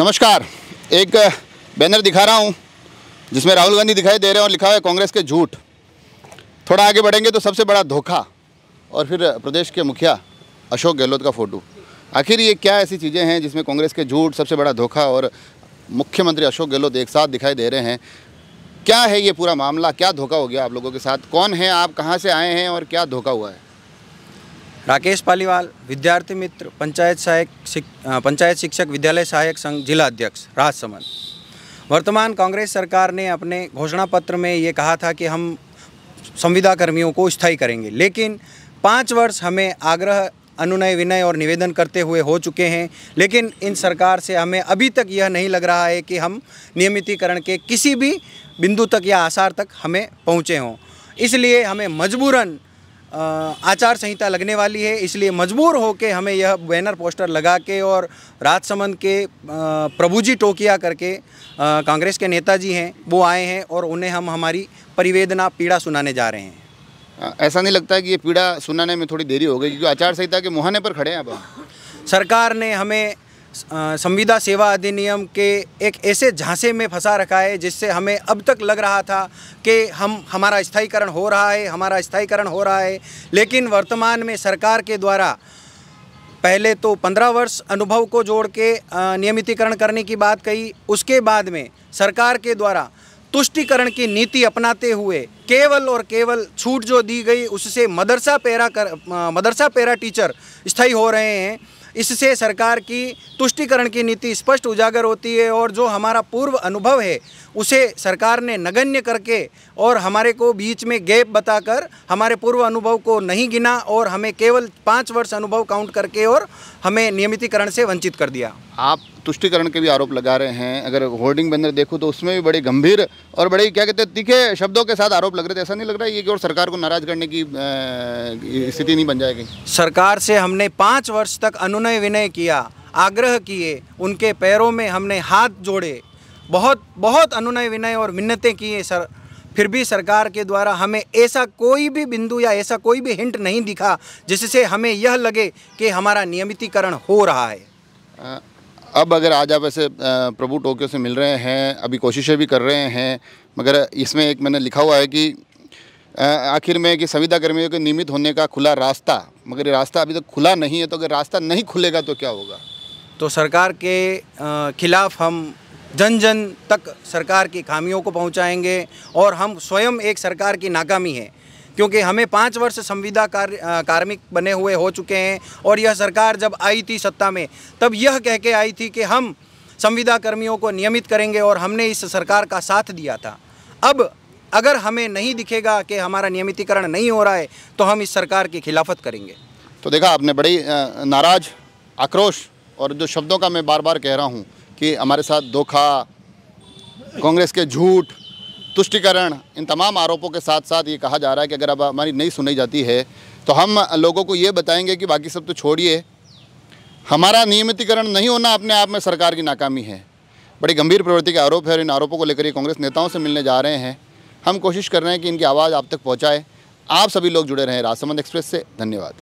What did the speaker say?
नमस्कार। एक बैनर दिखा रहा हूँ जिसमें राहुल गांधी दिखाई दे रहे हैं और लिखा है कांग्रेस के झूठ। थोड़ा आगे बढ़ेंगे तो सबसे बड़ा धोखा, और फिर प्रदेश के मुखिया अशोक गहलोत का फ़ोटो। आखिर ये क्या ऐसी चीज़ें हैं जिसमें कांग्रेस के झूठ, सबसे बड़ा धोखा और मुख्यमंत्री अशोक गहलोत एक साथ दिखाई दे रहे हैं? क्या है ये पूरा मामला? क्या धोखा हो गया आप लोगों के साथ? कौन है आप, कहाँ से आए हैं और क्या धोखा हुआ है? राकेश पालीवाल, विद्यार्थी मित्र, पंचायत शिक्षक विद्यालय सहायक संघ जिला अध्यक्ष, राजसमंद। वर्तमान कांग्रेस सरकार ने अपने घोषणा पत्र में ये कहा था कि हम संविदा कर्मियों को स्थायी करेंगे, लेकिन 5 वर्ष हमें आग्रह, अनुनय, विनय और निवेदन करते हुए हो चुके हैं, लेकिन इन सरकार से हमें अभी तक यह नहीं लग रहा है कि हम नियमितीकरण के किसी भी बिंदु तक या आसार तक हमें पहुँचे हों। इसलिए हमें मजबूरन आचार संहिता लगने वाली है, इसलिए मजबूर होकर हमें यह बैनर पोस्टर लगा के और राजसमंद के प्रभुजी टोकिया करके कांग्रेस के नेताजी हैं, वो आए हैं और उन्हें हम हमारी परिवेदना, पीड़ा सुनाने जा रहे हैं। ऐसा नहीं लगता है कि ये पीड़ा सुनाने में थोड़ी देरी हो गई, क्योंकि आचार संहिता के मुहाने पर खड़े हैं अब? सरकार ने हमें संविदा सेवा अधिनियम के एक ऐसे झांसे में फंसा रखा है जिससे हमें अब तक लग रहा था कि हमारा स्थायीकरण हो रहा है, लेकिन वर्तमान में सरकार के द्वारा पहले तो 15 वर्ष अनुभव को जोड़ के नियमितीकरण करने की बात कही। उसके बाद में सरकार के द्वारा तुष्टीकरण की नीति अपनाते हुए केवल और केवल छूट जो दी गई उससे मदरसा पैरा टीचर स्थायी हो रहे हैं। इससे सरकार की तुष्टीकरण की नीति स्पष्ट उजागर होती है और जो हमारा पूर्व अनुभव है उसे सरकार ने नगण्य करके और हमारे को बीच में गैप बताकर हमारे पूर्व अनुभव को नहीं गिना और हमें केवल 5 वर्ष अनुभव काउंट करके और हमें नियमितीकरण से वंचित कर दिया। आप तुष्टीकरण के भी आरोप लगा रहे हैं। अगर होर्डिंग बैनर देखो तो उसमें भी बड़े गंभीर और बड़े क्या कहते हैं तीखे शब्दों के साथ आरोप लग रहे थे। ऐसा नहीं लग रहा है ये कि और सरकार को नाराज करने की स्थिति नहीं बन जाएगी? सरकार से हमने 5 वर्ष तक अनुनय विनय किया, आग्रह किए, उनके पैरों में हमने हाथ जोड़े, बहुत अनुनय विनय और मिन्नतें किए सर, फिर भी सरकार के द्वारा हमें ऐसा कोई भी बिंदु या ऐसा कोई भी हिंट नहीं दिखा जिससे हमें यह लगे कि हमारा नियमितीकरण हो रहा है। अब अगर आज आप ऐसे प्रभु टोकियो से मिल रहे हैं, अभी कोशिशें भी कर रहे हैं, मगर इसमें एक मैंने लिखा हुआ है कि आखिर में कि संविदा कर्मियों के नियमित होने का खुला रास्ता, मगर ये रास्ता अभी तक खुला नहीं है। तो अगर रास्ता नहीं खुलेगा तो क्या होगा? तो सरकार के खिलाफ हम जन जन तक सरकार की खामियों को पहुंचाएंगे और हम स्वयं एक सरकार की नाकामी है, क्योंकि हमें 5 वर्ष संविदा कार्मिक बने हुए हो चुके हैं और यह सरकार जब आई थी सत्ता में तब यह कह के आई थी कि हम संविदा कर्मियों को नियमित करेंगे और हमने इस सरकार का साथ दिया था। अब अगर हमें नहीं दिखेगा कि हमारा नियमितीकरण नहीं हो रहा है तो हम इस सरकार की खिलाफत करेंगे। तो देखा आपने, बड़ी नाराज, आक्रोश और जो शब्दों का मैं बार बार कह रहा हूँ कि हमारे साथ धोखा, कांग्रेस के झूठ, तुष्टीकरण, इन तमाम आरोपों के साथ साथ ये कहा जा रहा है कि अगर अब हमारी नहीं सुनी जाती है तो हम लोगों को ये बताएंगे कि बाकी सब तो छोड़िए, हमारा नियमितीकरण नहीं होना अपने आप में सरकार की नाकामी है। बड़ी गंभीर प्रवृत्ति के आरोप है और इन आरोपों को लेकर ये कांग्रेस नेताओं से मिलने जा रहे हैं। हम कोशिश कर रहे हैं कि इनकी आवाज़ आप तक पहुँचाए। आप सभी लोग जुड़े रहें राजसमंद एक्सप्रेस से। धन्यवाद।